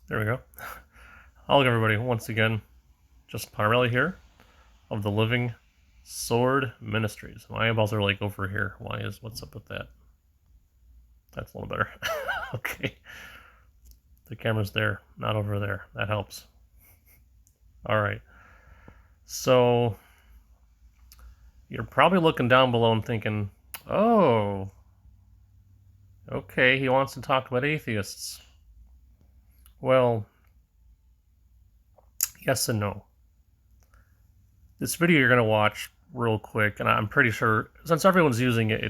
There we go. Hello everybody, once again, just Parmelli here of the Living Sword Ministries. My eyeballs are like over here. What's up with that? That's a little better. Okay. The camera's there, not over there. That helps. Alright. So, you're probably looking down below and thinking, oh, okay, he wants to talk about atheists. Well, yes and no. This video you're going to watch real quick, and I'm pretty sure, since everyone's using it,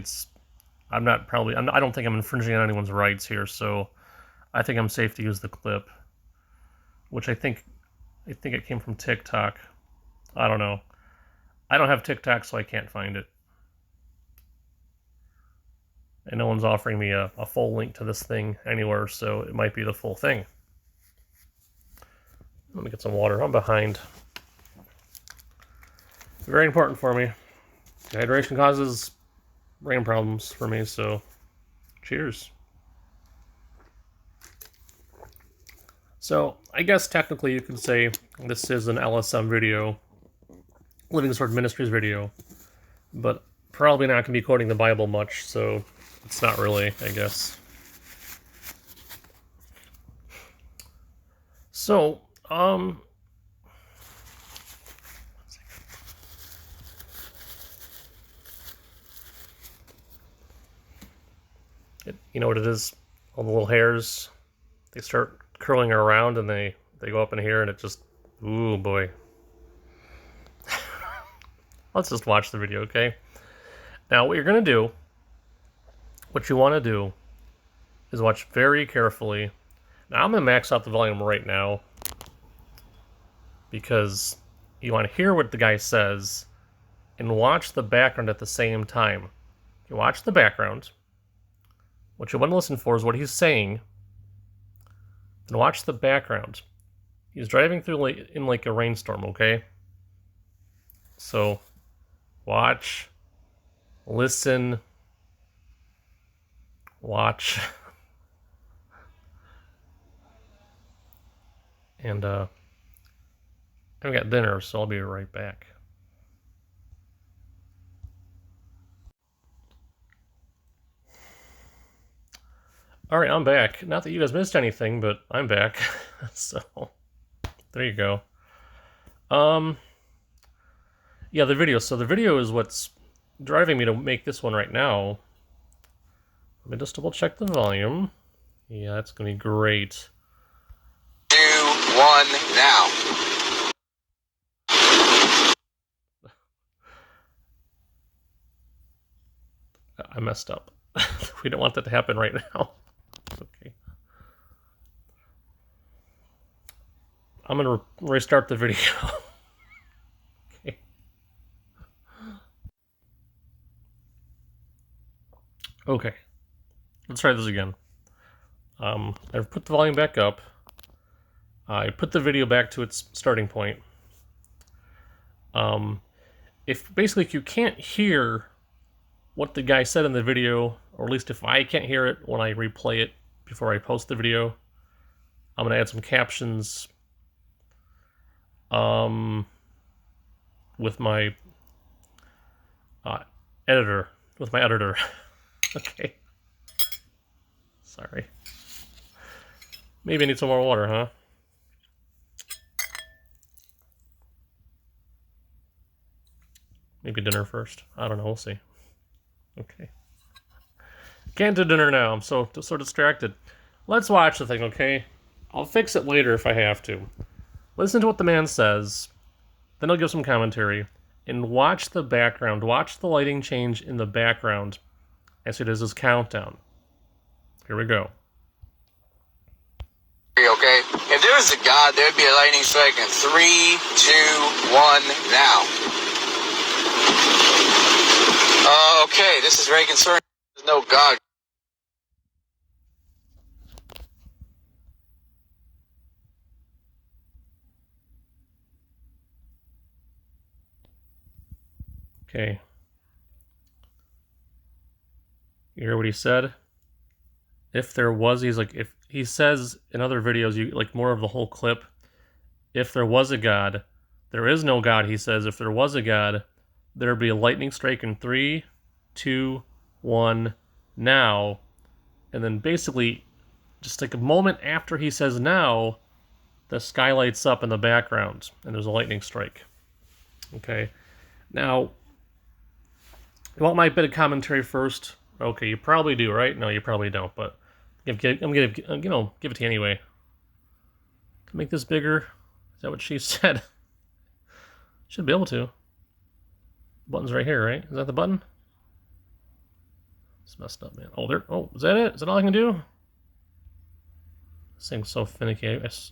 I don't think I'm infringing on anyone's rights here, so I think I'm safe to use the clip, which I think it came from TikTok. I don't know. I don't have TikTok, so I can't find it. And no one's offering me a full link to this thing anywhere, so it might be the full thing. Let me get some water. I'm behind. Very important for me. Dehydration causes brain problems for me, so cheers. So, I guess technically you could say this is an LSM video, Living Sword Ministries video, but probably not going to be quoting the Bible much, so it's not really, I guess. So, you know what it is? All the little hairs, they start curling around and they go up in here and it just, ooh boy. Let's just watch the video, okay? Now what you're gonna do, what you wanna do, is watch very carefully. Now I'm gonna max out the volume right now because you wanna hear what the guy says and watch the background at the same time. You watch the background. What you want to listen for is what he's saying. And watch the background. He's driving through in like a rainstorm, okay? So, watch, listen, watch. And, I got dinner, so I'll be right back. Alright, I'm back. Not that you guys missed anything, but I'm back. So, there you go. Yeah, the video. So the video is what's driving me to make this one right now. Let me just double check the volume. Yeah, that's gonna be great. 2, 1, now. I messed up. We don't want that to happen right now. Okay. I'm gonna restart the video. Okay. Okay. Let's try this again. I've put the volume back up. I put the video back to its starting point. If you can't hear what the guy said in the video, or at least if I can't hear it when I replay it before I post the video, I'm gonna add some captions with my editor. Okay. Sorry. Maybe I need some more water, huh? Maybe dinner first. I don't know. We'll see. Okay. Can't do dinner now. I'm so distracted. Let's watch the thing, okay? I'll fix it later if I have to. Listen to what the man says. Then I'll give some commentary. And watch the background. Watch the lighting change in the background as he does his countdown. Here we go. Okay? If there was a God, there'd be a lightning strike in 3, 2, 1, now. Okay, this is very concerning. There's no God. Okay. You hear what he said? if there was, he's like, if he says in other videos, you like more of the whole clip, if there was a God, there is no God, he says. If there was a God, there'd be a lightning strike in 3, 2, 1, now. And then basically, just like a moment after he says now, the sky lights up in the background and there's a lightning strike. Okay. Now, you want my bit of commentary first? Okay, you probably do, right? No, you probably don't, but I'm gonna give it to you anyway. Make this bigger. Is that what she said? Should be able to. The button's right here, right? Is that the button? It's messed up, man. Oh, there. Oh, is that it? Is that all I can do? This thing's so finicky. I guess.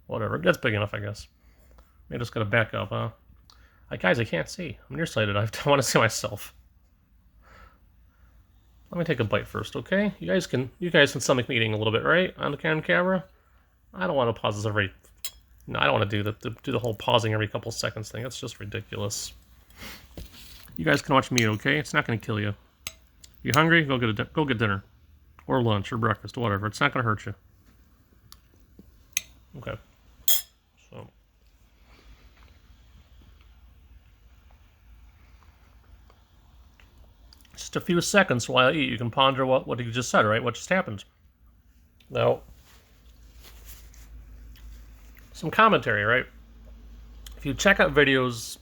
Whatever. That's big enough, I guess. Maybe I just gotta back up, huh? Guys, I can't see. I'm nearsighted. I want to see myself. Let me take a bite first, okay? You guys can stomach me eating a little bit, right? On the camera. I don't want to pause this every. No, I don't want to do the whole pausing every couple seconds thing. That's just ridiculous. You guys can watch me eat, okay? It's not going to kill you. You hungry? Go get dinner, or lunch, or breakfast, or whatever. It's not going to hurt you. Okay. So. Just a few seconds while I eat, you can ponder what you just said, right? What just happened. Now, some commentary, right? If you check out videos,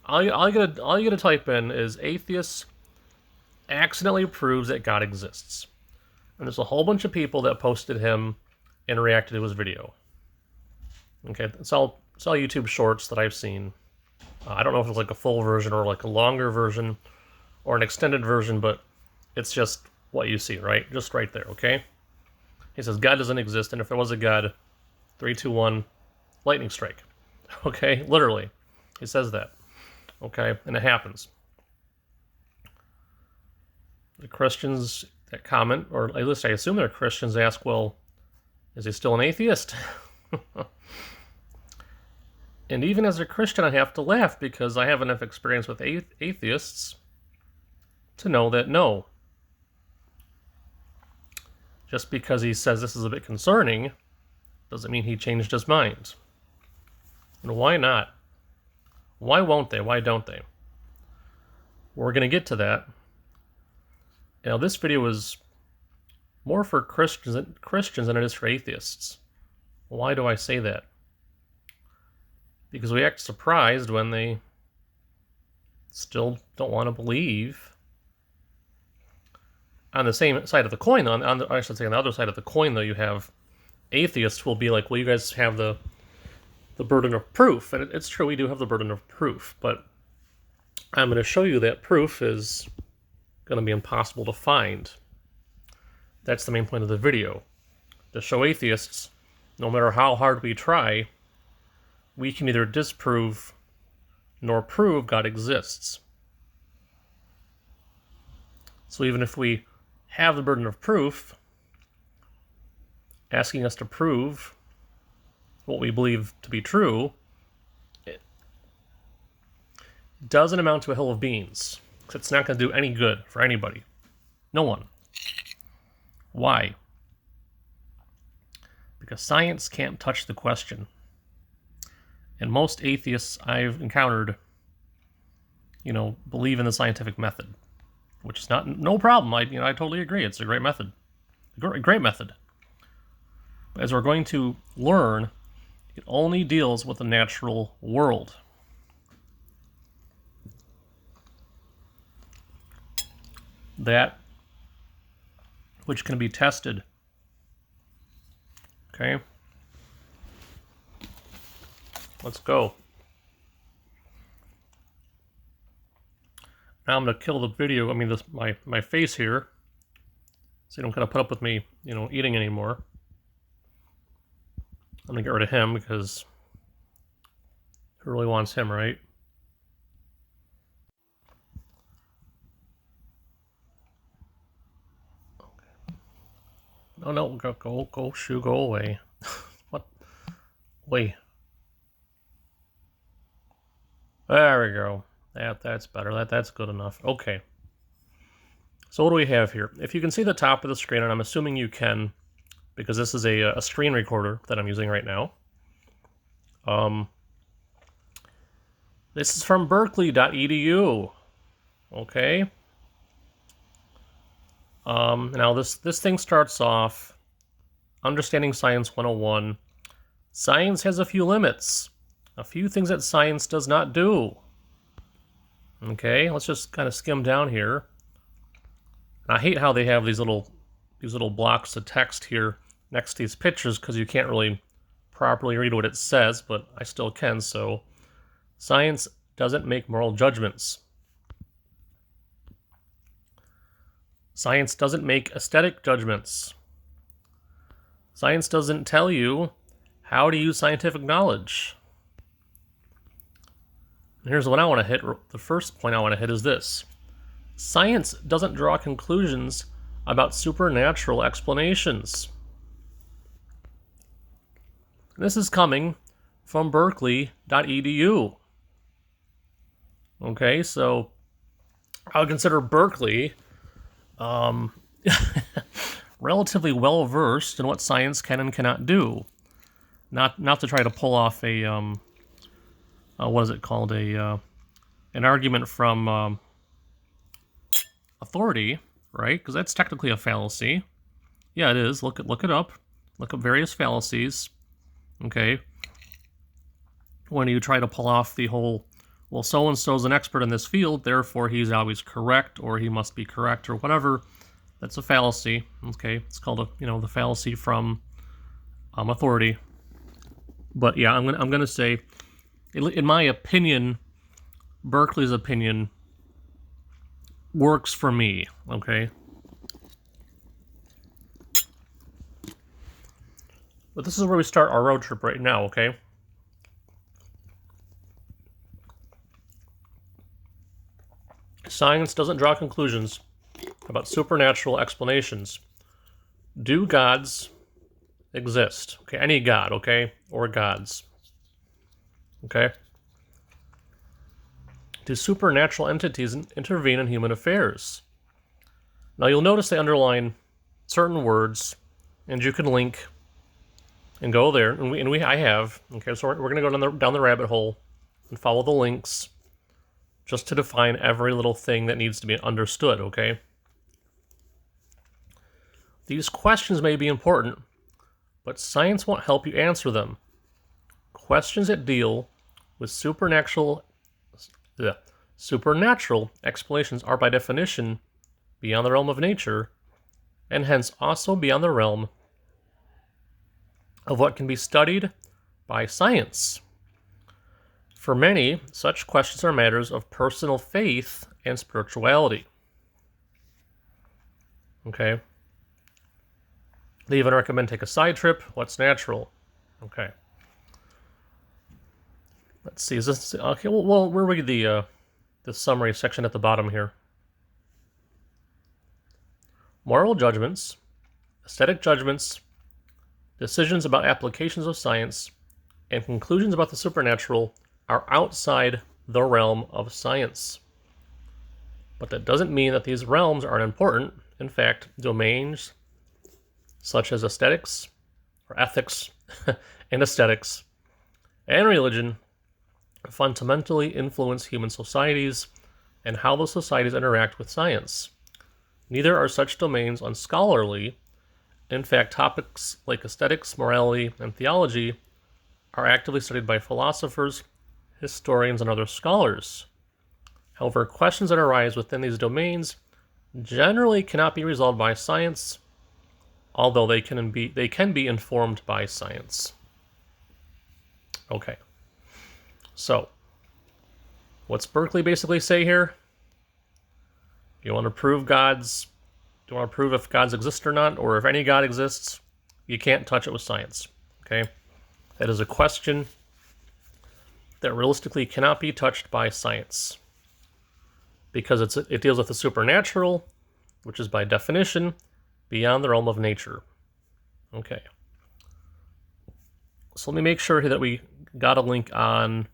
all you gotta type in is atheists accidentally proves that God exists. And there's a whole bunch of people that posted him and reacted to his video. Okay, it's all YouTube shorts that I've seen. I don't know if it's like a full version or like a longer version or an extended version, but it's just what you see, right? Just right there, okay? He says God doesn't exist, and if there was a God, 3, 2, 1, lightning strike. Okay, literally, he says that. Okay, and it happens. The Christians that comment, or at least I assume they're Christians, ask, well, is he still an atheist? And even as a Christian, I have to laugh because I have enough experience with atheists to know that no. Just because he says this is a bit concerning doesn't mean he changed his mind. And why not? Why won't they? Why don't they? We're going to get to that. Now, this video is more for Christians than it is for atheists. Why do I say that? Because we act surprised when they still don't want to believe. On the same side of the coin, on the other side of the coin, though, you have atheists will be like, well, you guys have the burden of proof. And it's true, we do have the burden of proof, but I'm going to show you that proof is going to be impossible to find. That's the main point of the video. To show atheists, no matter how hard we try, we can neither disprove nor prove God exists. So even if we have the burden of proof, asking us to prove what we believe to be true, it doesn't amount to a hill of beans. Because it's not going to do any good for anybody. No one. Why? Because science can't touch the question. And most atheists I've encountered, believe in the scientific method. Which is no problem. I totally agree. It's a great method. A great method. But as we're going to learn, it only deals with the natural world. That which can be tested. Okay? Let's go. Now I'm going to kill the video, my face here, so you don't kind of put up with me, eating anymore. I'm going to get rid of him because who really wants him, right? Okay. No, go away. What? Wait. There we go. That's better. That's good enough. Okay. So what do we have here? If you can see the top of the screen, and I'm assuming you can, because this is a screen recorder that I'm using right now. This is from berkeley.edu. Okay. Now this thing starts off, Understanding Science 101. Science has a few limits. A few things that science does not do. Okay, let's just kind of skim down here. I hate how they have these little blocks of text here next to these pictures because you can't really properly read what it says, but I still can. So, science doesn't make moral judgments. Science doesn't make aesthetic judgments. Science doesn't tell you how to use scientific knowledge. And here's what I want to hit. The first point I want to hit is this. Science doesn't draw conclusions about supernatural explanations. This is coming from berkeley.edu. Okay, so I would consider Berkeley relatively well versed in what science can and cannot do. Not to try to pull off a what is it called, an argument from authority, right? Because that's technically a fallacy. Yeah, it is. Look it up. Look up various fallacies. Okay. When you try to pull off the whole, well, so and so's an expert in this field, therefore he's always correct, or he must be correct, or whatever. That's a fallacy. Okay, it's called the fallacy from authority. But yeah, I'm gonna say, in my opinion, Berkeley's opinion works for me. Okay. But this is where we start our road trip right now. Okay. Science doesn't draw conclusions about supernatural explanations. Do gods exist? Okay, any god, okay? Or gods. Okay? Do supernatural entities intervene in human affairs? Now you'll notice they underline certain words, and you can link and go there, and I have. Okay, so we're going to go down the rabbit hole and follow the links just to define every little thing that needs to be understood, okay? These questions may be important, but science won't help you answer them. Questions that deal with supernatural explanations are by definition beyond the realm of nature, and hence also beyond the realm of what can be studied by science. For many, such questions are matters of personal faith and spirituality. Okay. They even recommend take a side trip. What's natural? Okay. Let's see. Is this okay? Well, we'll read the summary section at the bottom here. Moral judgments, aesthetic judgments, decisions about applications of science, and conclusions about the supernatural are outside the realm of science. But that doesn't mean that these realms aren't important. In fact, domains such as aesthetics, or ethics, and aesthetics, and religion fundamentally influence human societies and how those societies interact with science. Neither are such domains unscholarly. In fact, topics like aesthetics, morality, and theology are actively studied by philosophers, historians, and other scholars. However, questions that arise within these domains generally cannot be resolved by science, although they can be informed by science. Okay. So, what's Berkeley basically say here? You want to prove if gods exist or not, or if any god exists, you can't touch it with science. Okay? That is a question that realistically cannot be touched by science, because it deals with the supernatural, which is by definition beyond the realm of nature. Okay. So let me make sure here that we got a link on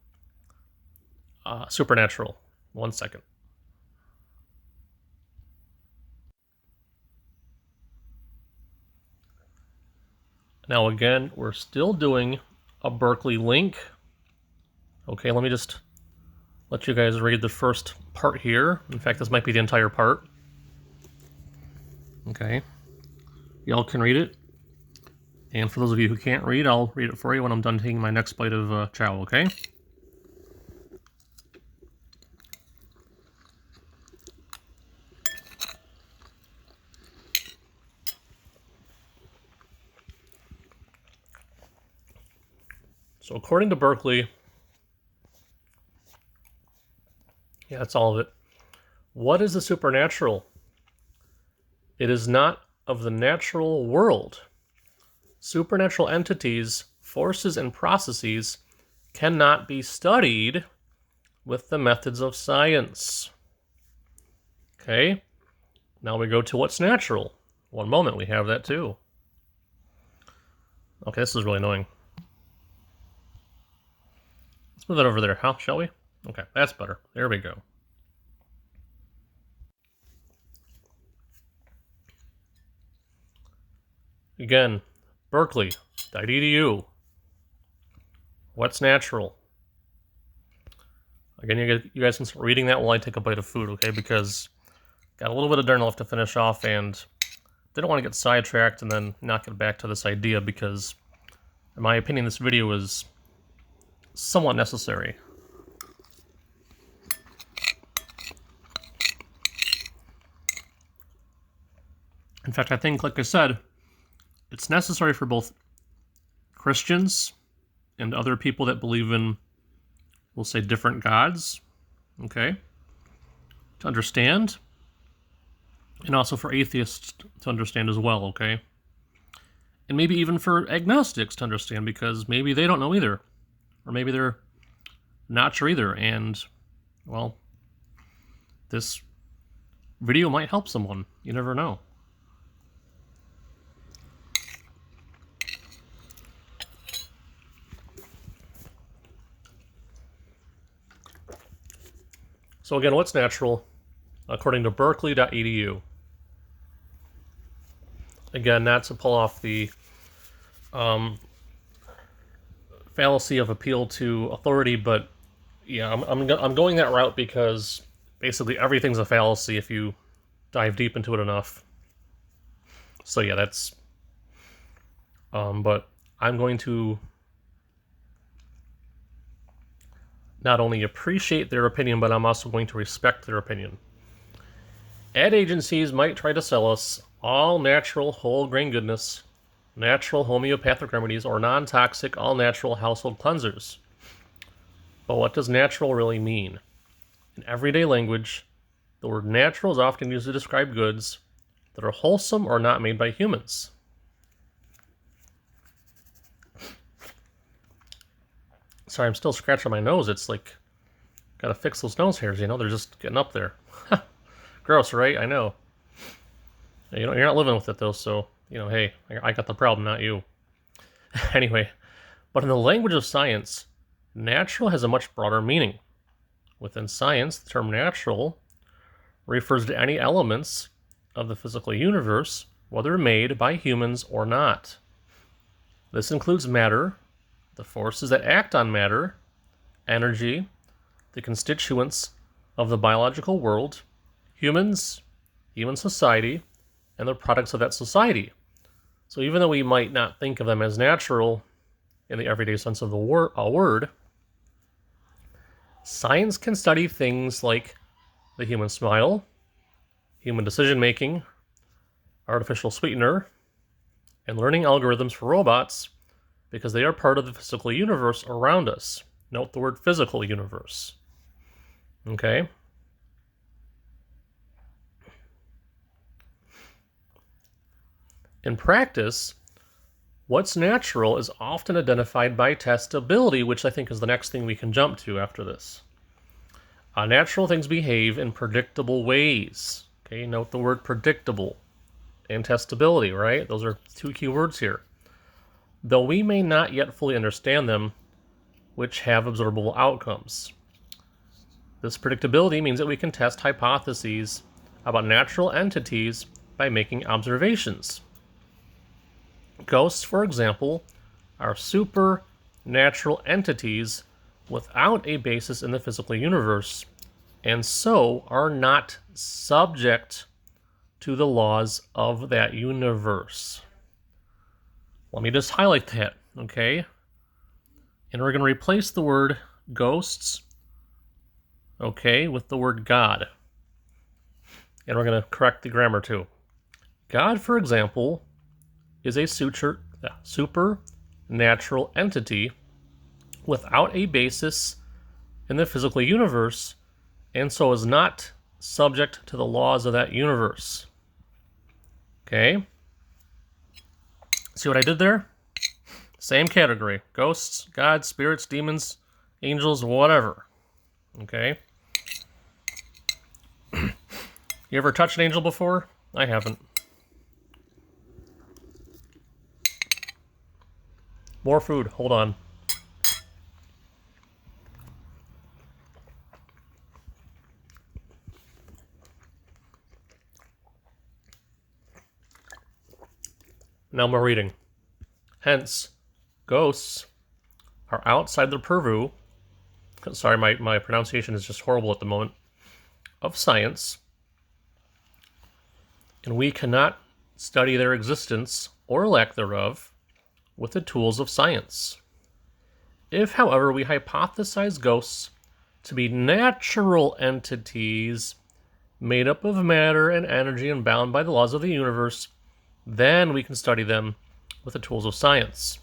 supernatural. 1 second. Now again, we're still doing a Berkeley link. Okay, let me just let you guys read the first part here. In fact, this might be the entire part. Okay. Y'all can read it. And for those of you who can't read, I'll read it for you when I'm done taking my next bite of chow, okay? So according to Berkeley, yeah, that's all of it. What is the supernatural? It is not of the natural world. Supernatural entities, forces, and processes cannot be studied with the methods of science. Okay, now we go to what's natural. One moment, we have that too. Okay, this is really annoying. Let's move that over there, huh? Shall we? Okay, that's better. There we go. Again, Berkeley.edu. What's natural? Again, you guys can start reading that while I take a bite of food, okay? Because got a little bit of dinner left to finish off, and didn't want to get sidetracked and then not get back to this idea because, in my opinion, this video is somewhat necessary. In fact, I think, like I said, it's necessary for both Christians and other people that believe in, we'll say, different gods, okay, to understand, and also for atheists to understand as well, okay? And maybe even for agnostics to understand, because maybe they don't know either, or maybe they're not sure either, and, well, this video might help someone. You never know. So again, what's natural? According to Berkeley.edu. Again, not to pull off the fallacy of appeal to authority, but yeah, I'm going that route because basically everything's a fallacy if you dive deep into it enough. So yeah, that's. But I'm going to not only appreciate their opinion, but I'm also going to respect their opinion. Ad agencies might try to sell us all natural whole grain goodness, natural homeopathic remedies, or non-toxic all-natural household cleansers. But what does natural really mean? In everyday language, the word natural is often used to describe goods that are wholesome or not made by humans. Sorry, I'm still scratching my nose. It's like, gotta fix those nose hairs, you know? They're just getting up there. Gross, right? I know. You know, you're not living with it, though, so, you know, hey, I got the problem, not you. Anyway, but in the language of science, natural has a much broader meaning. Within science, the term natural refers to any elements of the physical universe, whether made by humans or not. This includes matter, the forces that act on matter, energy, the constituents of the biological world, humans, human society, and the products of that society. So even though we might not think of them as natural in the everyday sense of the word, science can study things like the human smile, human decision-making, artificial sweetener, and learning algorithms for robots because they are part of the physical universe around us. Note the word physical universe. Okay? In practice, what's natural is often identified by testability, which I think is the next thing we can jump to after this. Natural things behave in predictable ways. Okay, note the word predictable and testability, right? Those are two key words here. Though we may not yet fully understand them, which have observable outcomes. This predictability means that we can test hypotheses about natural entities by making observations. Ghosts, for example, are supernatural entities without a basis in the physical universe, and so are not subject to the laws of that universe. Let me just highlight that, okay? And we're going to replace the word ghosts, okay, with the word God. And we're going to correct the grammar too. God, for example, is a supernatural entity without a basis in the physical universe, and so is not subject to the laws of that universe. Okay? See what I did there? Same category. Ghosts, gods, spirits, demons, angels, whatever. Okay? You ever touched an angel before? I haven't. More food. Hold on. Now more reading. Hence, ghosts are outside the purview, sorry, my pronunciation is just horrible at the moment, of science, and we cannot study their existence or lack thereof with the tools of science. If, however, we hypothesize ghosts to be natural entities made up of matter and energy and bound by the laws of the universe, then we can study them with the tools of science.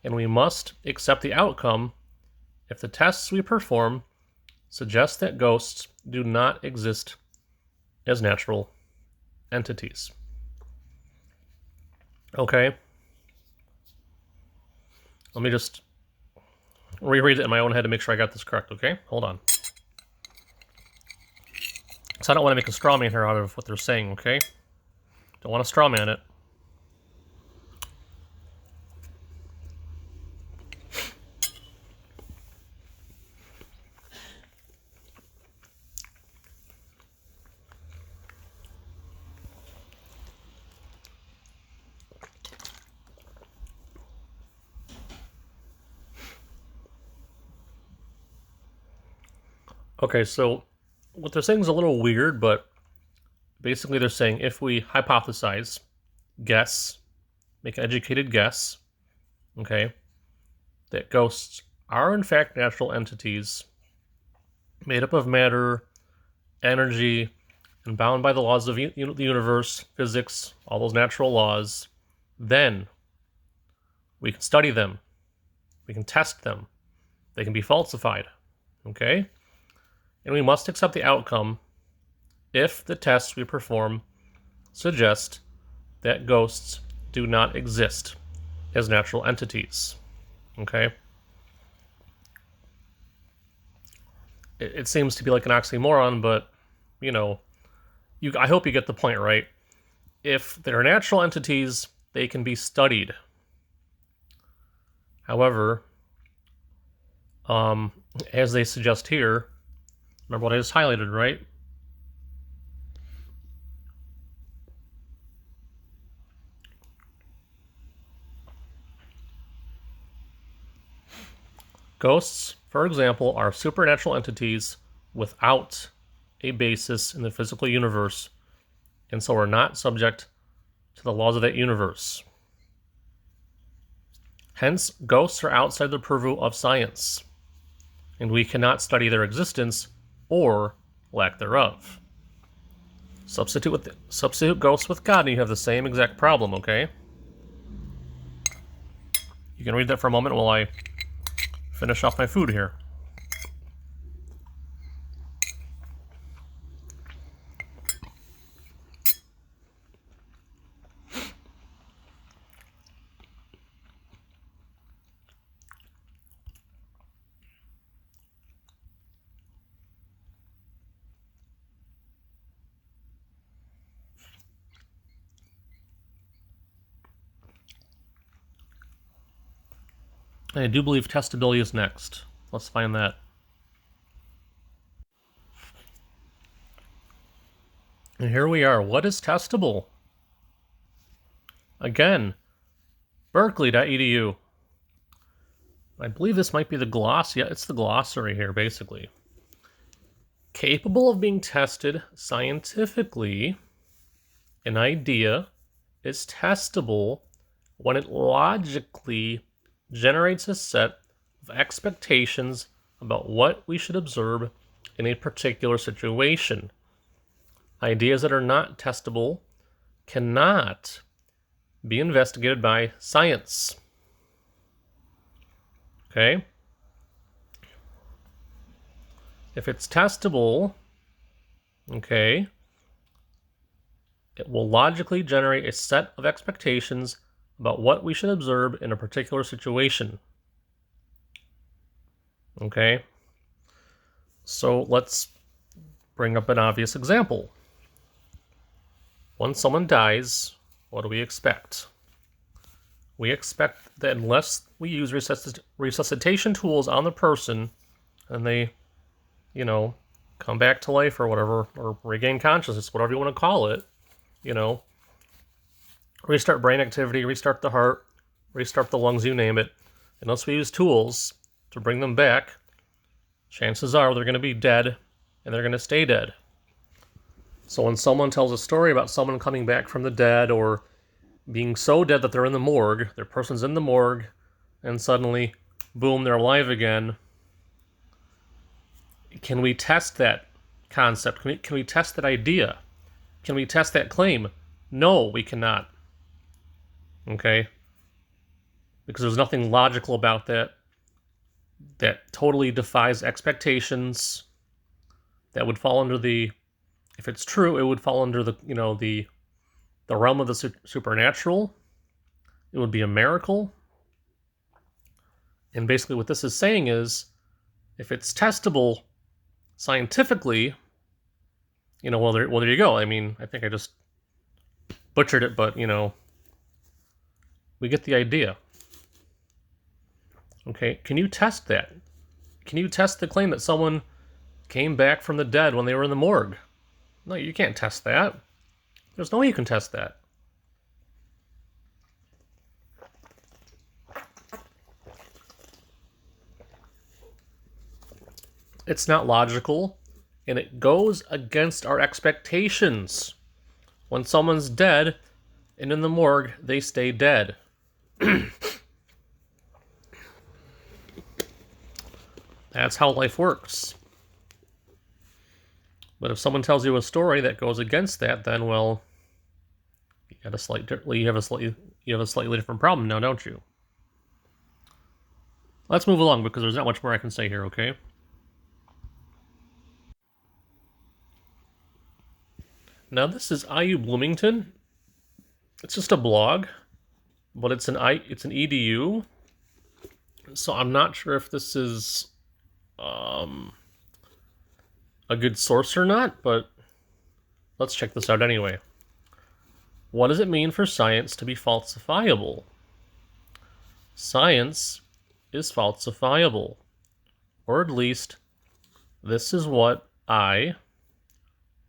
And we must accept the outcome if the tests we perform suggest that ghosts do not exist as natural entities. Okay? Let me just reread it in my own head to make sure I got this correct, okay? Hold on. So I don't want to make a straw man here out of what they're saying, okay? Don't want to straw man it. Okay, so what they're saying is a little weird, but basically they're saying if we hypothesize, guess, make an educated guess, okay, that ghosts are in fact natural entities made up of matter, energy, and bound by the laws of the universe, physics, all those natural laws, then we can study them, we can test them, they can be falsified, okay? And we must accept the outcome if the tests we perform suggest that ghosts do not exist as natural entities. Okay? It seems to be like an oxymoron, but, you know, I hope you get the point, right? If they're natural entities, they can be studied. However, as they suggest here, remember what I just highlighted, right? Ghosts, for example, are supernatural entities without a basis in the physical universe, and so are not subject to the laws of that universe. Hence, ghosts are outside the purview of science, and we cannot study their existence or lack thereof. Substitute ghosts with God, and you have the same exact problem, okay? You can read that for a moment while I finish off my food here. I do believe testability is next. Let's find that. And here we are. What is testable? Again, Berkeley.edu. I believe this might be the gloss. Yeah, it's the glossary here, basically. Capable of being tested scientifically, an idea is testable when it logically generates a set of expectations about what we should observe in a particular situation. Ideas that are not testable cannot be investigated by science. Okay? If it's testable, okay, it will logically generate a set of expectations about what we should observe in a particular situation. Okay? So let's bring up an obvious example. When someone dies, what do we expect? We expect that unless we use resuscitation tools on the person and they, come back to life or whatever, or regain consciousness, whatever you want to call it, restart brain activity, restart the heart, restart the lungs, you name it. Unless we use tools to bring them back, chances are they're going to be dead and they're going to stay dead. So when someone tells a story about someone coming back from the dead or being so dead that they're in the morgue, their person's in the morgue, and suddenly, boom, they're alive again, can we test that concept? Can we test that idea? Can we test that claim? No, we cannot. Okay? Because there's nothing logical about that totally defies expectations, that would fall under the, if it's true, it would fall under the, the realm of the supernatural. It would be a miracle. And basically what this is saying is, if it's testable scientifically, well, there you go. I mean, I think I just butchered it, but, we get the idea. Okay, can you test that? Can you test the claim that someone came back from the dead when they were in the morgue? No, you can't test that. There's no way you can test that. It's not logical, and it goes against our expectations. When someone's dead and in the morgue, they stay dead. That's how life works. But if someone tells you a story that goes against that, then, well, you have a slightly different problem now, don't you? Let's move along because there's not much more I can say here, okay? Now this is IU Bloomington. It's just a blog, but it's an edu. So I'm not sure if this is a good source or not, but let's check this out anyway. What does it mean for science to be falsifiable? Science is falsifiable, or at least this is what I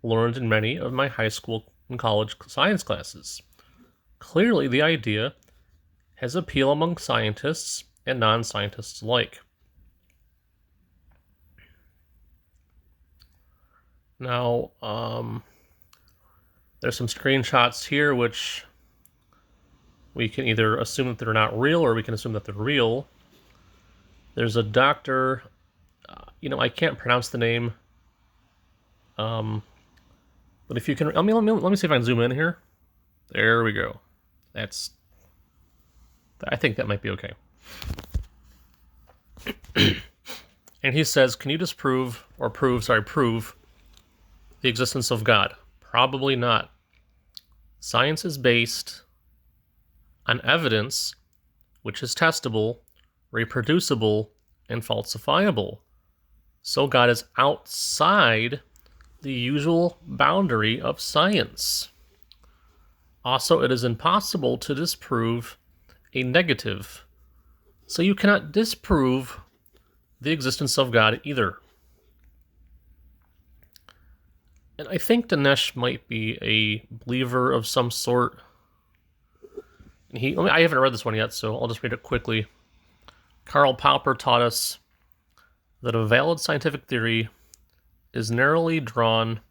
learned in many of my high school and college science classes. Clearly, the idea has appeal among scientists and non-scientists alike. Now, there's some screenshots here which we can either assume that they're not real or we can assume that they're real. There's a doctor, I can't pronounce the name, but if you can, let me see if I can zoom in here. There we go. I think that might be okay. And he says, can you prove the existence of God? Probably not. Science is based on evidence which is testable, reproducible, and falsifiable. So God is outside the usual boundary of science. Also, it is impossible to disprove a negative. So you cannot disprove the existence of God either. And I think Dinesh might be a believer of some sort. I haven't read this one yet, so I'll just read it quickly. Karl Popper taught us that a valid scientific theory is narrowly drawn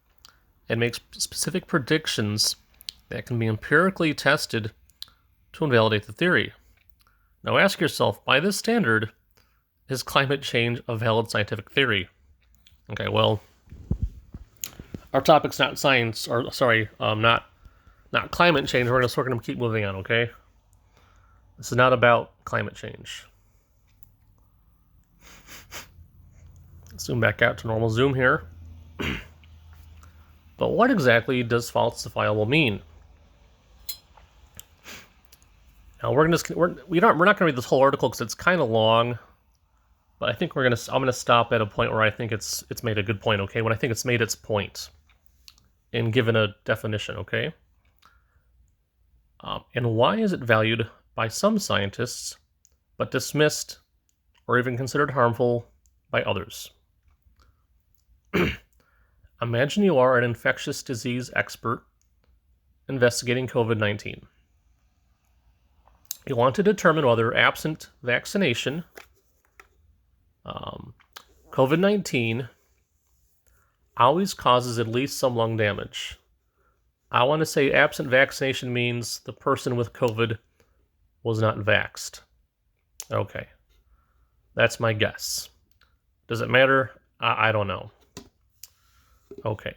and makes specific predictions that can be empirically tested to invalidate the theory. Now ask yourself, by this standard, is climate change a valid scientific theory? Okay, well, our topic's not science, or sorry, not climate change. We're gonna keep moving on, okay? This is not about climate change. Zoom back out to normal zoom here. But what exactly does falsifiable mean? Now we're not gonna read this whole article because it's kind of long. But I think I'm gonna stop at a point where I think it's made a good point. Okay, when I think it's made its point, and given a definition. Okay. And why is it valued by some scientists, but dismissed or even considered harmful by others? Imagine you are an infectious disease expert investigating COVID-19. You want to determine whether, absent vaccination, COVID-19 always causes at least some lung damage. I want to say absent vaccination means the person with COVID was not vaxxed. Okay. That's my guess. Does it matter? I don't know. Okay.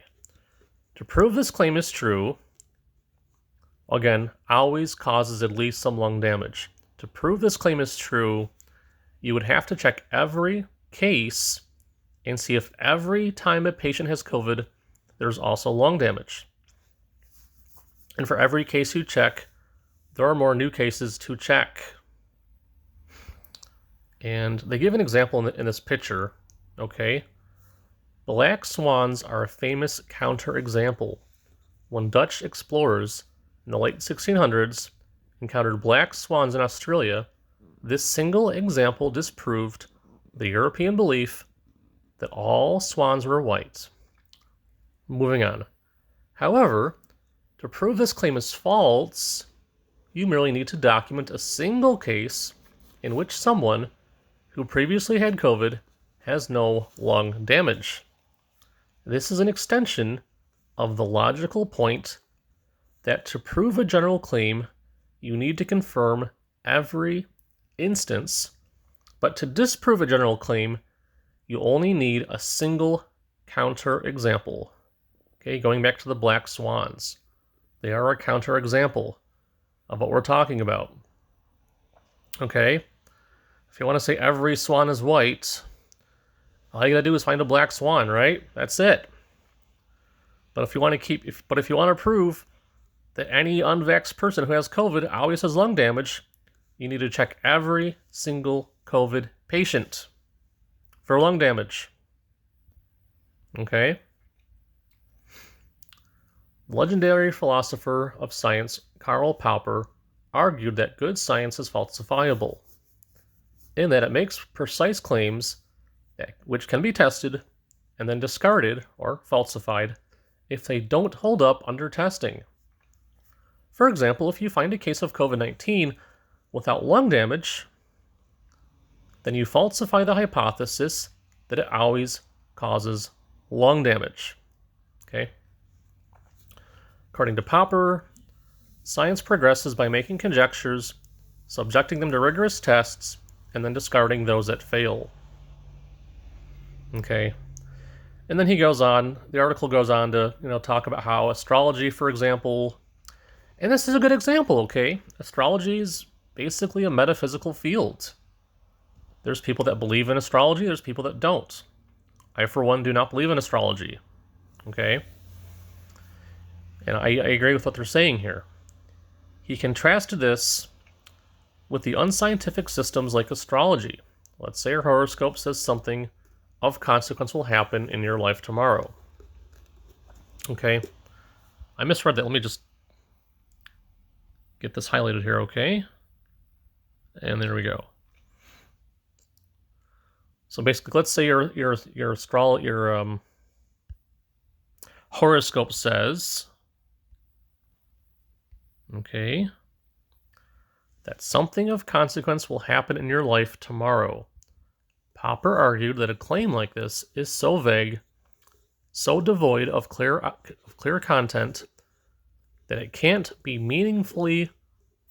To prove this claim is true, again, always causes at least some lung damage. To prove this claim is true, you would have to check every case and see if every time a patient has COVID, there's also lung damage. And for every case you check, there are more new cases to check. And they give an example in this picture, okay? Black swans are a famous counterexample. When Dutch explorers in the late 1600s encountered black swans in Australia, this single example disproved the European belief that all swans were white. Moving on. However, to prove this claim is false, you merely need to document a single case in which someone who previously had COVID has no lung damage. This is an extension of the logical point that to prove a general claim, you need to confirm every instance, but to disprove a general claim, you only need a single counterexample. Okay, going back to the black swans. They are a counterexample of what we're talking about. Okay? If you want to say every swan is white, all you gotta do is find a black swan, right? That's it. But if you want to prove that any unvaxxed person who has COVID always has lung damage, you need to check every single COVID patient for lung damage. Okay? Legendary philosopher of science Karl Popper argued that good science is falsifiable, in that it makes precise claims which can be tested and then discarded or falsified if they don't hold up under testing. For example, if you find a case of COVID-19 without lung damage, then you falsify the hypothesis that it always causes lung damage. Okay? According to Popper, science progresses by making conjectures, subjecting them to rigorous tests, and then discarding those that fail. Okay. And then he goes on, the article goes on to, talk about how astrology, for example, and this is a good example, okay? Astrology is basically a metaphysical field. There's people that believe in astrology, there's people that don't. I, for one, do not believe in astrology, okay? And I agree with what they're saying here. He contrasted this with the unscientific systems like astrology. Let's say your horoscope says something of consequence will happen in your life tomorrow. Okay? I misread that. Let me just get this highlighted here, okay? And there we go. So basically, let's say your horoscope says, okay, that something of consequence will happen in your life tomorrow. Popper argued that a claim like this is so vague, so devoid of clear content, that it can't be meaningfully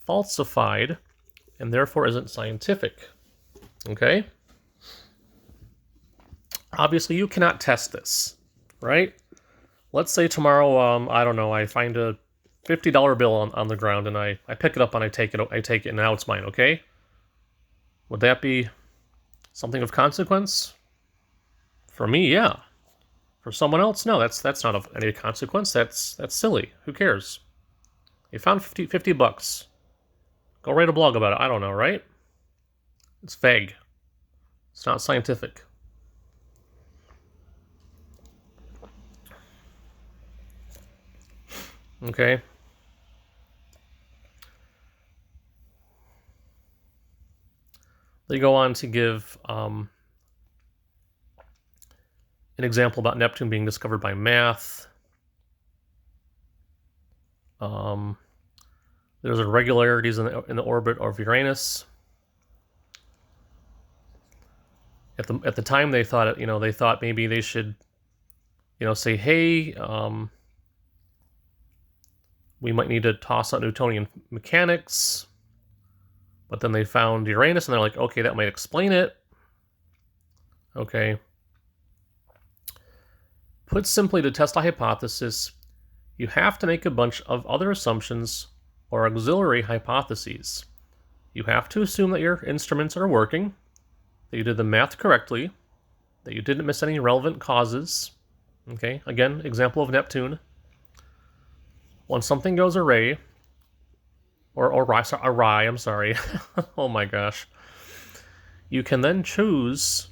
falsified and therefore isn't scientific. Okay? Obviously, you cannot test this, right? Let's say tomorrow, I don't know, I find a $50 bill on the ground and I pick it up and I take it and now it's mine, okay? Would that be something of consequence? For me, yeah. For someone else, no, that's not of any consequence. That's silly. Who cares? You found 50 bucks. Go write a blog about it. I don't know, right? It's vague. It's not scientific. Okay. They go on to give an example about Neptune being discovered by math. There's irregularities in the orbit of Uranus. At the time, they thought maybe they should, say, hey, we might need to toss out Newtonian mechanics. But then they found Uranus, and they're like, okay, that might explain it. Okay. Put simply, to test a hypothesis, you have to make a bunch of other assumptions or auxiliary hypotheses. You have to assume that your instruments are working, that you did the math correctly, that you didn't miss any relevant causes. Okay, again, example of Neptune. When something goes awry, I'm sorry. Oh my gosh. You can then choose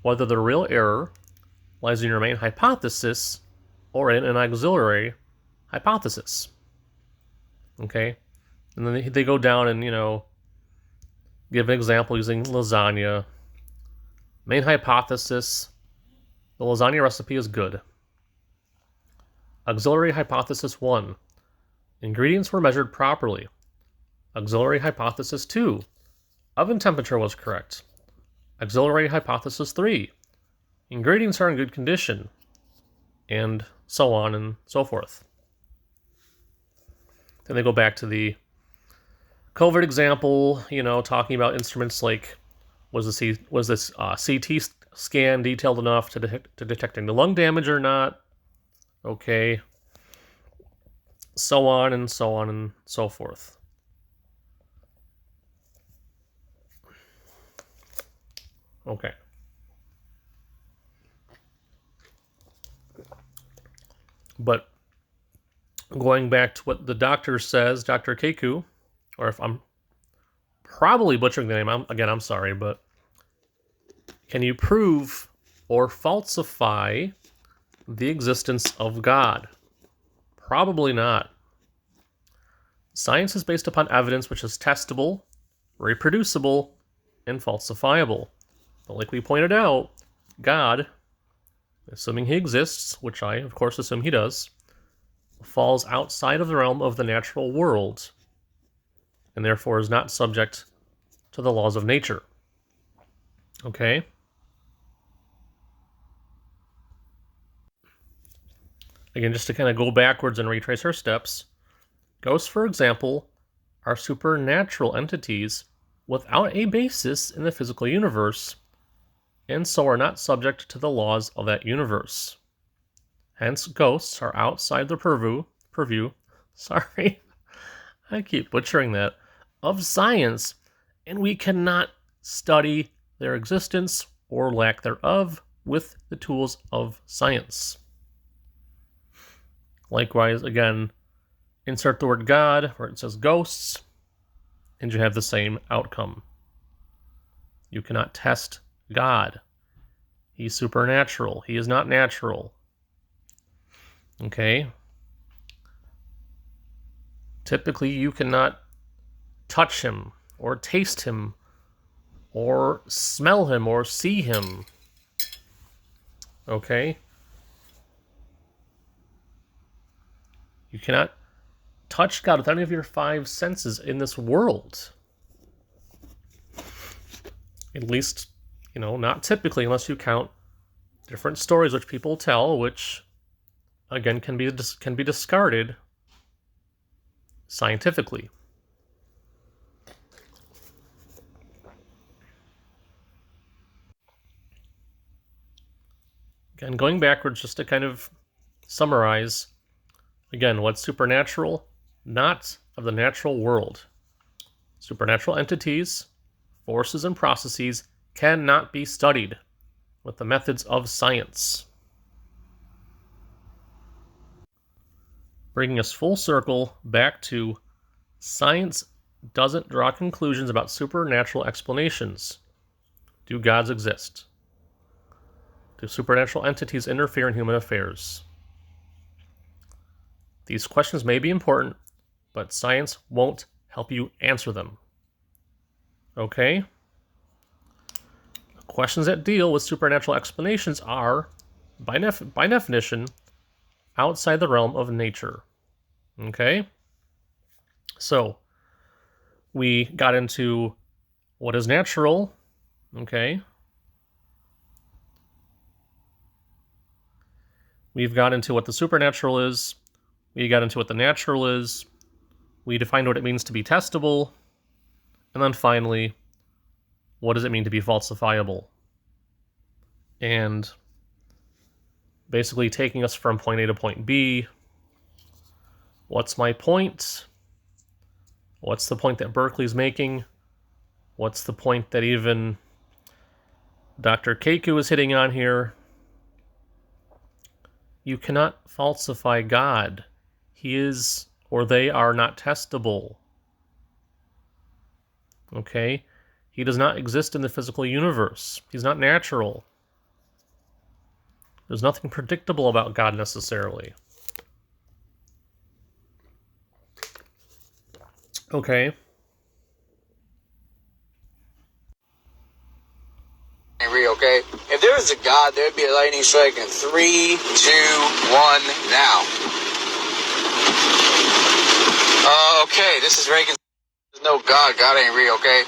whether the real error lies in your main hypothesis or in an auxiliary hypothesis. Okay? And then they go down and, give an example using lasagna. Main hypothesis, the lasagna recipe is good. Auxiliary hypothesis 1, ingredients were measured properly. Auxiliary hypothesis 2, oven temperature was correct. Auxiliary hypothesis 3, ingredients are in good condition. And so on and so forth. Then they go back to the COVID example, talking about instruments like, was this CT scan detailed enough to detecting the lung damage or not? Okay. So on and so on and so forth. Okay. But going back to what the doctor says, Dr. Keku, or if I'm probably butchering the name, I'm sorry, but can you prove or falsify the existence of God? Probably not. Science is based upon evidence which is testable, reproducible, and falsifiable. But like we pointed out, God, assuming he exists, which I, of course, assume he does, falls outside of the realm of the natural world, and therefore is not subject to the laws of nature. Okay? Again, just to kind of go backwards and retrace our steps, ghosts, for example, are supernatural entities without a basis in the physical universe, and so are not subject to the laws of that universe. Hence, ghosts are outside the purview, sorry, I keep butchering that, of science, and we cannot study their existence or lack thereof with the tools of science. Likewise, again, insert the word God where it says ghosts, and you have the same outcome. You cannot test God. He's supernatural. He is not natural. Okay? Typically, you cannot touch him, or taste him, or smell him, or see him. Okay? You cannot touch God with any of your five senses in this world. At least, not typically, unless you count different stories which people tell, which again can be discarded scientifically. Again, going backwards just to kind of summarize, again, what's supernatural? Not of the natural world. Supernatural entities, forces, and processes cannot be studied with the methods of science. Bringing us full circle back to science doesn't draw conclusions about supernatural explanations. Do gods exist? Do supernatural entities interfere in human affairs? These questions may be important, but science won't help you answer them. Okay? Questions that deal with supernatural explanations are, by definition, outside the realm of nature. Okay? So, we got into what is natural. Okay? We've got into what the supernatural is. We got into what the natural is. We defined what it means to be testable. And then finally, what does it mean to be falsifiable? And basically taking us from point A to point B. What's my point? What's the point that Berkeley's making? What's the point that even Dr. Keku is hitting on here? You cannot falsify God. He is, or they are not testable. Okay? He does not exist in the physical universe. He's not natural. There's nothing predictable about God necessarily. Okay. Okay? If there was a God, there'd be a lightning strike in 3, 2, 1, now. Okay, this is Reagan. There's no God. God ain't real, okay?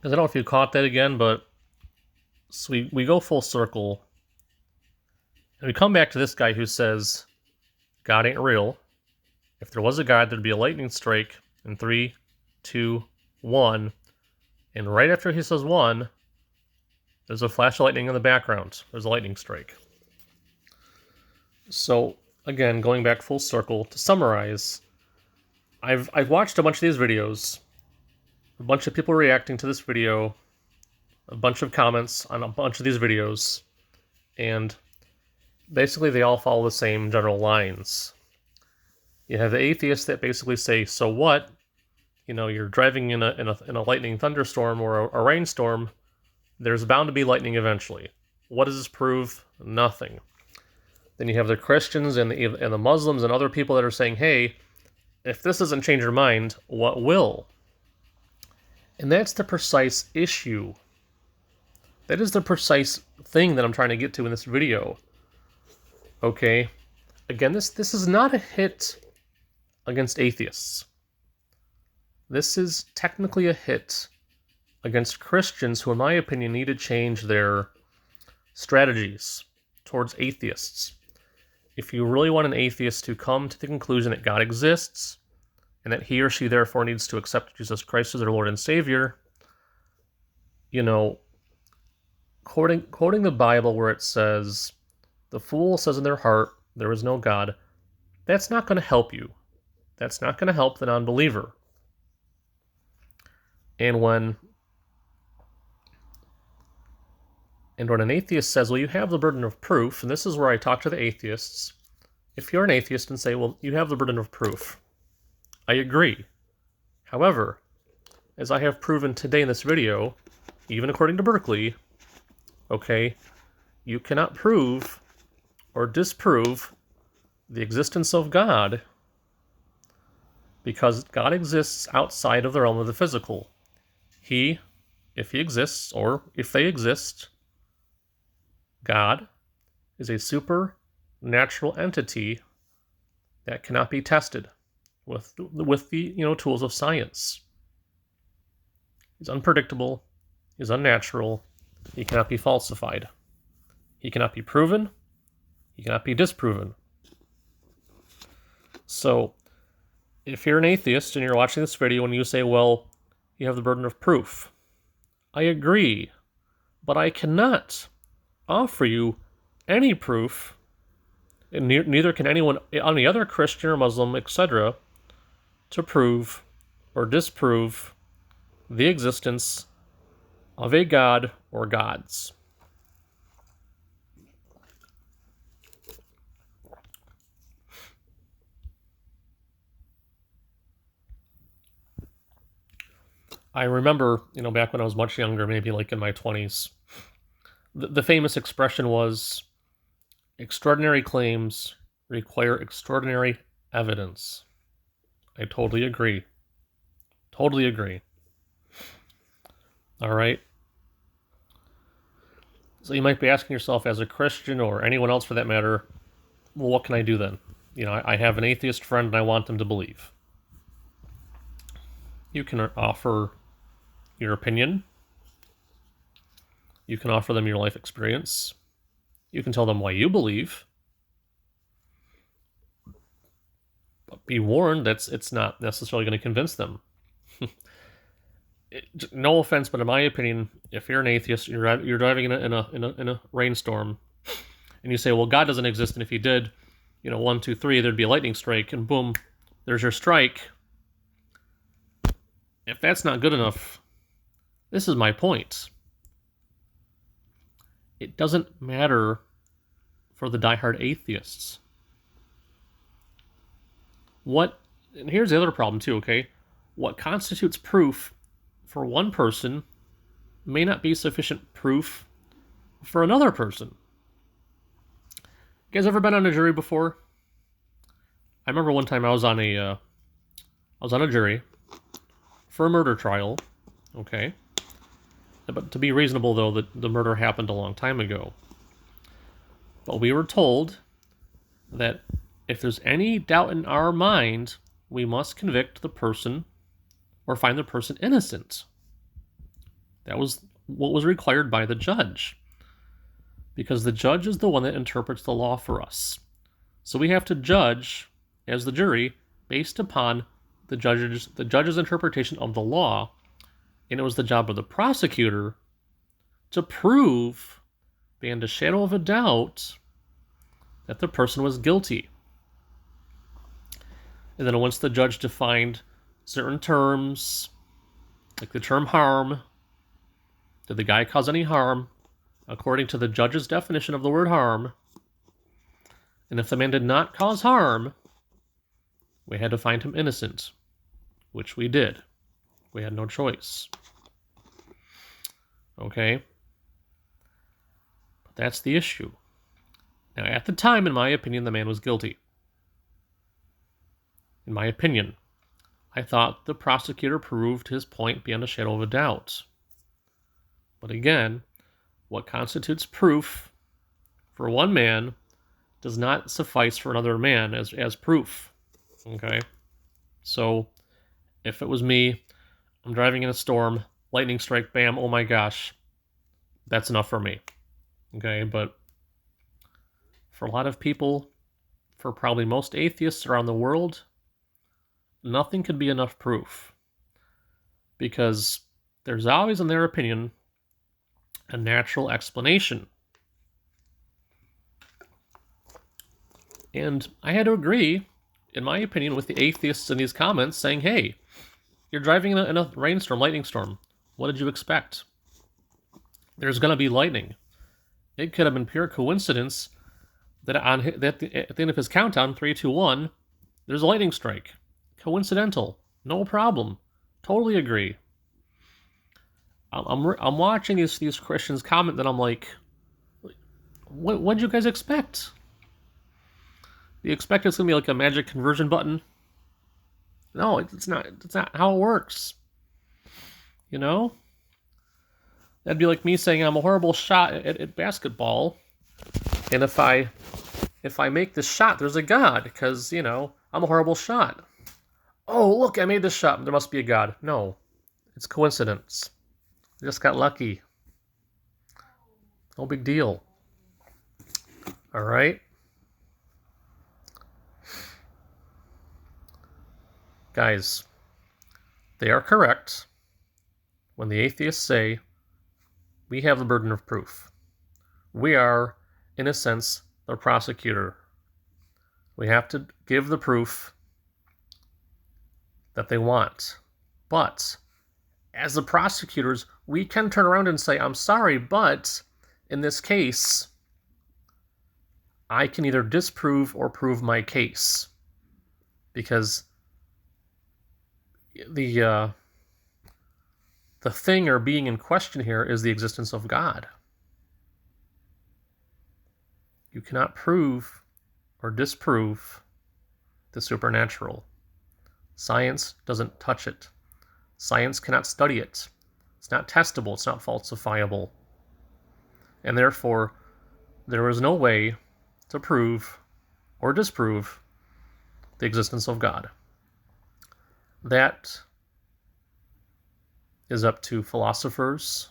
I don't know if you caught that again, but so we go full circle. And we come back to this guy who says, God ain't real. If there was a God, there'd be a lightning strike in 3, 2, 1. And right after he says 1, there's a flash of lightning in the background. There's a lightning strike. So, again, going back full circle, to summarize, I've watched a bunch of these videos, a bunch of people reacting to this video, a bunch of comments on a bunch of these videos, and basically they all follow the same general lines. You have the atheists that basically say, so what? You're driving in a lightning thunderstorm or a rainstorm. There's bound to be lightning eventually. What does this prove? Nothing. Then you have the Christians and the Muslims and other people that are saying, hey, if this doesn't change your mind, what will? And that's the precise issue. That is the precise thing that I'm trying to get to in this video. Okay? Again, this is not a hit against atheists. This is technically a hit against Christians who, in my opinion, need to change their strategies towards atheists. If you really want an atheist to come to the conclusion that God exists, and that he or she therefore needs to accept Jesus Christ as their Lord and Savior, quoting the Bible where it says, the fool says in their heart, there is no God, that's not going to help you. That's not going to help the non-believer. And when an atheist says, well, you have the burden of proof, and this is where I talk to the atheists. If you're an atheist and say, well, you have the burden of proof, I agree. However, as I have proven today in this video, even according to Berkeley, okay, you cannot prove or disprove the existence of God because God exists outside of the realm of the physical. He, if he exists, or if they exist, God is a supernatural entity that cannot be tested with the tools of science. He's unpredictable. He's unnatural. He cannot be falsified. He cannot be proven. He cannot be disproven. So, if you're an atheist and you're watching this video and you say, well, you have the burden of proof, I agree, but I cannot offer you any proof, and neither can anyone, any other Christian or Muslim, etc., to prove or disprove the existence of a god or gods. I remember, back when I was much younger, maybe like in my 20s, the famous expression was, extraordinary claims require extraordinary evidence. I totally agree. Totally agree. All right. So you might be asking yourself, as a Christian or anyone else for that matter, well, what can I do then? I have an atheist friend and I want them to believe. You can offer your opinion. You can offer them your life experience. You can tell them why you believe. But be warned that it's not necessarily going to convince them. No offense, but in my opinion, if you're an atheist, you're driving in a rainstorm, and you say, well, God doesn't exist, and if he did, 1, 2, 3, there'd be a lightning strike, and boom, there's your strike. If that's not good enough, this is my point. It doesn't matter for the diehard atheists. And here's the other problem too, okay? What constitutes proof for one person may not be sufficient proof for another person. You guys ever been on a jury before? I remember one time I was on a jury for a murder trial, okay? But to be reasonable, though, the murder happened a long time ago. But we were told that if there's any doubt in our mind, we must convict the person or find the person innocent. That was what was required by the judge, because the judge is the one that interprets the law for us. So we have to judge, as the jury, based upon the judge's interpretation of the law, and it was the job of the prosecutor to prove, beyond a shadow of a doubt, that the person was guilty. And then once the judge defined certain terms, like the term harm, did the guy cause any harm, according to the judge's definition of the word harm, and if the man did not cause harm, we had to find him innocent, which we did. We had no choice. Okay? But that's the issue. Now, at the time, in my opinion, the man was guilty. In my opinion, I thought the prosecutor proved his point beyond a shadow of a doubt. But again, what constitutes proof for one man does not suffice for another man as proof. Okay? So, if it was me, I'm driving in a storm, lightning strike, bam, oh my gosh, that's enough for me. Okay, but for a lot of people, for probably most atheists around the world, nothing could be enough proof. Because there's always, in their opinion, a natural explanation. And I had to agree, in my opinion, with the atheists in these comments saying, hey, you're driving in a rainstorm, lightning storm. What did you expect? There's going to be lightning. It could have been pure coincidence that at the end of his countdown, 3, 2, 1, there's a lightning strike. Coincidental. No problem. Totally agree. I'm watching these Christians comment that I'm like, what did you guys expect? Do you expect it's going to be like a magic conversion button? No, it's not. It's not how it works. That'd be like me saying I'm a horrible shot at basketball, and if I make this shot, there's a God, because I'm a horrible shot. Oh, look, I made this shot. There must be a God. No, it's coincidence. I just got lucky. No big deal. All right? Guys, they are correct when the atheists say we have the burden of proof. We are, in a sense, the prosecutor. We have to give the proof that they want. But as the prosecutors, we can turn around and say, I'm sorry, but in this case, I can either disprove or prove my case. Because the thing or being in question here is the existence of God. You cannot prove or disprove the supernatural. Science doesn't touch it. Science cannot study it. It's not testable. It's not falsifiable. And therefore, there is no way to prove or disprove the existence of God. That is up to philosophers,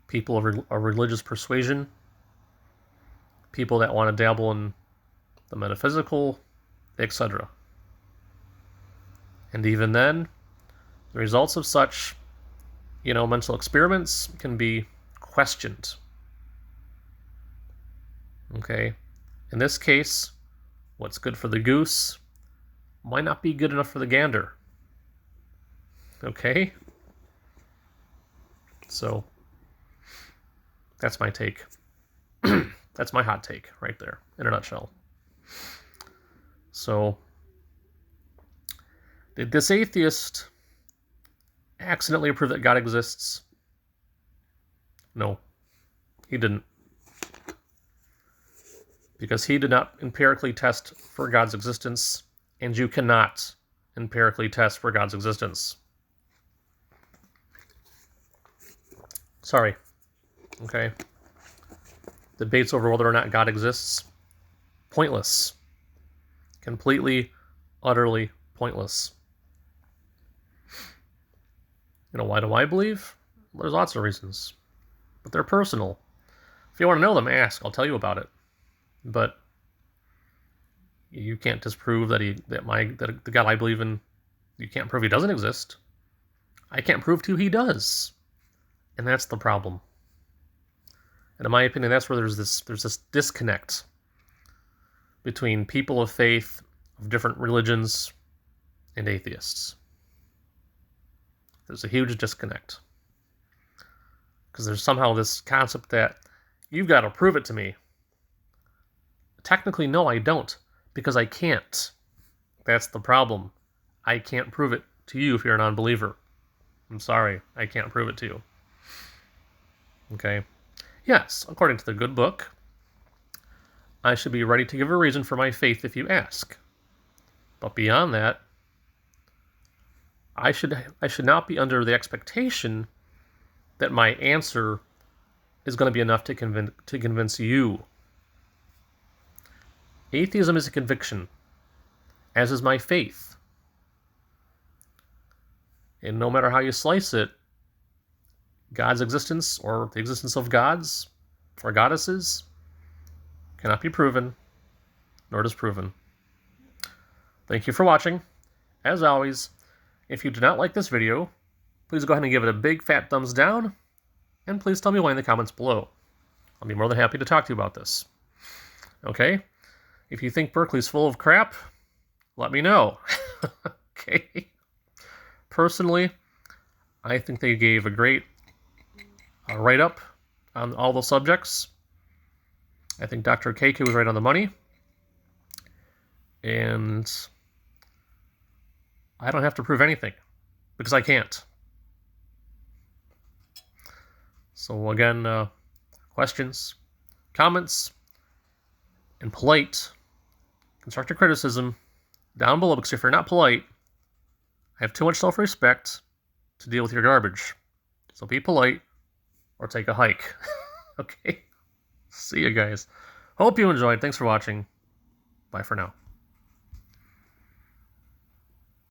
people of religious persuasion, people that want to dabble in the metaphysical, etc. And even then, the results of such, mental experiments can be questioned. Okay? In this case, what's good for the goose might not be good enough for the gander. Okay? So, that's my take. That's my hot take right there, in a nutshell. So, did this atheist accidentally prove that God exists? No, he didn't. Because he did not empirically test for God's existence, and you cannot empirically test for God's existence. Sorry. Okay? Debates over whether or not God exists, pointless. Completely, utterly pointless. Why do I believe? Well, there's lots of reasons. But they're personal. If you want to know them, ask. I'll tell you about it. But you can't disprove that that the God I believe in, you can't prove he doesn't exist. I can't prove to he does. And that's the problem. And in my opinion, that's where there's this disconnect between people of faith, of different religions, and atheists. There's a huge disconnect. Because there's somehow this concept that you've got to prove it to me. Technically, no, I don't, because I can't. That's the problem. I can't prove it to you if you're a non-believer. I'm sorry, I can't prove it to you. Okay? Yes, according to the good book, I should be ready to give a reason for my faith if you ask. But beyond that, I should not be under the expectation that my answer is going to be enough to convince you. Atheism is a conviction, as is my faith. And no matter how you slice it, God's existence or the existence of gods or goddesses cannot be proven nor disproven. Thank you for watching. As always, if you do not like this video, please go ahead and give it a big fat thumbs down, and please tell me why in the comments below. I'll be more than happy to talk to you about this. Okay? If you think Berkeley's full of crap, let me know. Okay? Personally, I think they gave a great write-up on all the subjects. I think Dr. KK was right on the money. And I don't have to prove anything, because I can't. So again, questions, comments, and polite, constructive criticism down below, because if you're not polite, I have too much self-respect to deal with your garbage. So be polite or take a hike. Okay? See you guys. Hope you enjoyed. Thanks for watching. Bye for now.